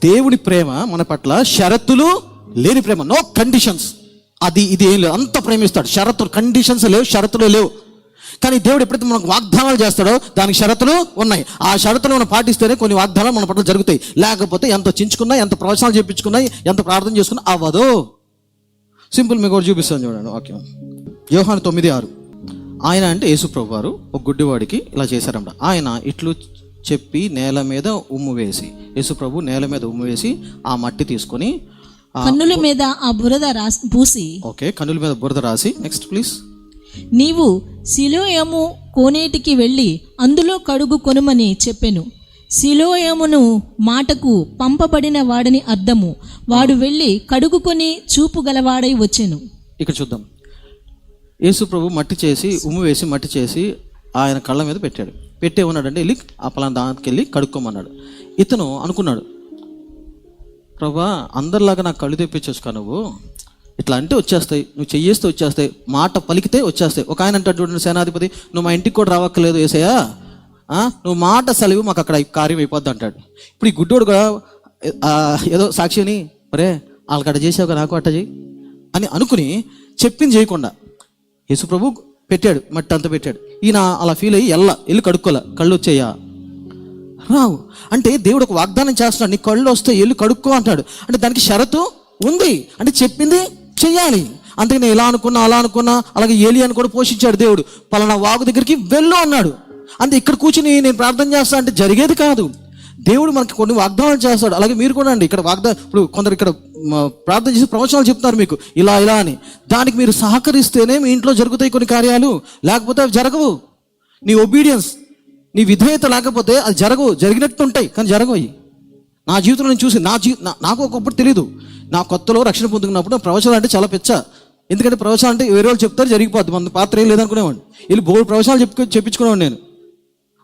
దేవుని ప్రేమ మన పట్ల షరతులు లేని ప్రేమ, నో కండిషన్స్. అది ఇది ఏం లేదు, అంత ప్రేమిస్తాడు. షరతులు, కండిషన్స్ లేవు, షరతులు లేవు. కానీ దేవుడు ఎప్పుడైతే మనకు వాగ్దానాలు చేస్తాడో దానికి షరతులు ఉన్నాయి. ఆ షరతులు మనం పాటిస్తేనే కొన్ని వాగ్దానాలు మన పట్ల జరుగుతాయి. లేకపోతే ఎంత చించుకున్నా, ఎంత ప్రవచనాలు చెప్పించుకున్నా, ఎంత ప్రార్థన చేసుకున్నా అవ్వదు. సింపుల్ మీకు ఒకటి చూపిస్తాను చూడండి వాక్యం. యోహాను 9:6. ఆయన అంటే యేసు ప్రభు వారు ఒక గుడ్డివాడికి ఇలా చేశారంట. ఆయన ఇట్లు చెప్పి నేల మీద ఉమ్ము వేసి, యేసు ప్రభు నేల మీద ఉమ్ము వేసి ఆ మట్టి తీసుకొని కన్నుల మీద ఆ బురద పూసి, ఓకే, కన్నుల మీద బురద రాసి, నెక్స్ట్ ప్లీజ్, నీవు సిలోయము కోనేటికి వెళ్ళి అందులో కడుగు కొనుమని చెప్పెను. సిలోయమును మాటకు పంపబడిన వాడిని అర్థము. వాడు వెళ్ళి కడుగుకొని చూపు గలవాడై వచ్చెను. ఇక్కడ చూద్దాం. యేసు ప్రభు మట్టి చేసి, ఉమ్ము వేసి మట్టి చేసి ఆయన కళ్ళ మీద పెట్టాడు. పెట్టే ఉన్నాడంటే వెళ్ళి ఆ పలానా దానికి వెళ్ళి కడుక్కోమన్నాడు. ఇతను అనుకున్నాడు, ప్రభా అందరిలాగా నాకు కళ్ళు తెప్పించొచ్చుకా, నువ్వు ఇట్లా అంటే వచ్చేస్తాయి, నువ్వు చెయ్యేస్తే వచ్చేస్తాయి, మాట పలికితే వచ్చేస్తాయి. ఒక ఆయన అంటాడు చూడండి, సేనాధిపతి, నువ్వు మా ఇంటికి కూడా రావక్కర్లేదు యేసయ్యా, నువ్వు మాట సెలవు మాకు అక్కడ కార్యం అయిపోద్ది అంటాడు. ఇప్పుడు ఈ గుడ్డోడు కూడా ఏదో సాక్షి అని, మరే వాళ్ళకి అట్ట చేసావు కదా, నాకు అట్ట చేయి అని అనుకుని చెప్పింది చేయకుండా యేసు ప్రభు పెట్టాడు, మట్టి అంతా పెట్టాడు. ఈయన అలా ఫీల్ అయ్యి వెళ్ళి కడుక్కోలే, కళ్ళు వచ్చాయా రావు. అంటే దేవుడు ఒక వాగ్దానం చేస్తున్నాడు, నీ కళ్ళు వస్తాయి వెళ్ళి కడుక్కో అంటాడు. అంటే దానికి షరతు ఉంది, అంటే చెప్పింది చెయ్యాలి. అందుకే నేను ఇలా అనుకున్నా అలా అనుకున్నా, అలాగే ఏలియాను కూడా పోషించాడు దేవుడు. పలానా వాగు దగ్గరికి వెళ్ళు అన్నాడు. అంటే ఇక్కడ కూర్చుని నేను ప్రార్థన చేస్తా అంటే జరిగేది కాదు. దేవుడు మనకి కొన్ని వాగ్దానాలు చేస్తాడు. అలాగే మీరు కూడా అండి, ఇక్కడ ఇప్పుడు కొందరు ఇక్కడ ప్రార్థన చేసి ప్రవచనాలు చెప్తున్నారు మీకు ఇలా ఇలా అని. దానికి మీరు సహకరిస్తేనే మీ ఇంట్లో జరుగుతాయి కొన్ని కార్యాలు, లేకపోతే అవి జరగవు. నీ ఒబీడియన్స్, నీ విధేయత లేకపోతే అది జరగవు. జరిగినట్టు ఉంటాయి కానీ జరగవు. నా జీవితంలో నేను చూసి నాకు ఒకప్పుడు తెలీదు. నా కొత్తలో రక్షణ పొందుకున్నప్పుడు ప్రవచనాలు అంటే చాలా పెచ్చ. ఎందుకంటే ప్రవచనాలు అంటే వేరే వాళ్ళు చెప్తారు జరిగిపోద్ది, మన పాత్ర ఏం లేదనుకునేవాడిని. వీళ్ళు బోర్డు ప్రవచనాలు చెప్పించుకునేవాడు నేను.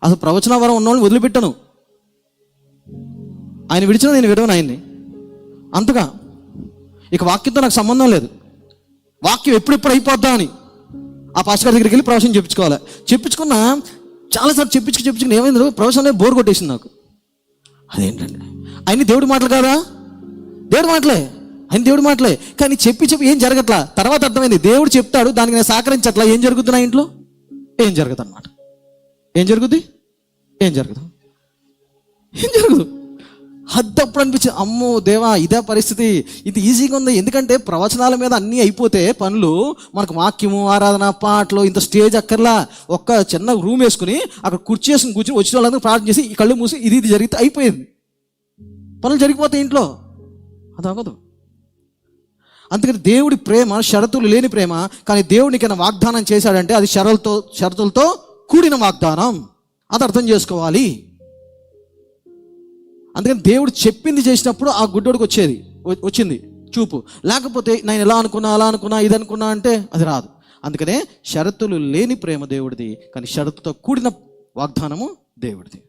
అసలు ప్రవచన వరం ఉన్నవాళ్ళని వదిలిపెట్టాను. ఆయన విడిచినా నేను విడవను ఆయన్ని అంతగా. ఇక వాక్యంతో నాకు సంబంధం లేదు. వాక్యం ఎప్పుడెప్పుడు అయిపోద్దా అని ఆ పాస్టర్ గారి దగ్గరికి వెళ్ళి ప్రవచనం చెప్పించుకున్నా చాలాసార్లు చెప్పించుకుని ఏమైంది, ప్రవచనం బోర్ కొట్టేసింది నాకు. అదేంటండి, ఆయన దేవుడి మాటలు కాదా? దేవుడి మాటలే, ఆయన దేవుడి మాటలే. కానీ చెప్పి ఏం జరగట్లా. తర్వాత అర్థమైంది, దేవుడు చెప్తాడు, దానికి నేను సహకరించట్లా. ఏం జరుగుతుంది నా ఇంట్లో? ఏం జరగదు అన్నమాట. ఏం జరుగుద్ది? ఏం జరగదు. అద్దప్పుడు అనిపించింది, అమ్మో దేవా ఇదే పరిస్థితి, ఇది ఈజీగా ఉంది. ఎందుకంటే ప్రవచనాల మీద అన్నీ అయిపోతే పనులు, మనకు వాక్యము, ఆరాధన, పాటలు, ఇంత స్టేజ్ అక్కర్లా. ఒక్క చిన్న రూమ్ వేసుకుని అక్కడ కుర్చీ వేసుకుని కూర్చొని వచ్చిన వాళ్ళందరూ ప్రార్థన చేసి ఈ కళ్ళు మూసి ఇది జరిగితే అయిపోయింది, పనులు జరిగిపోతాయి ఇంట్లో. అది అవ్వదు. అందుకని దేవుడి ప్రేమ షరతులు లేని ప్రేమ. కానీ దేవుడికైనా వాగ్దానం చేశాడంటే అది షరతులతో కూడిన వాగ్దానం. అది అర్థం చేసుకోవాలి. అందుకని దేవుడు చెప్పింది చేసినప్పుడు ఆ గుడ్డోడికి వచ్చింది చూపు. లేకపోతే నేను ఎలా అనుకున్నా అలా అనుకున్నా ఇది అనుకున్నా అంటే అది రాదు. అందుకనే షరతులు లేని ప్రేమ దేవుడిది, కానీ షరతుతో కూడిన వాగ్దానము దేవుడిది.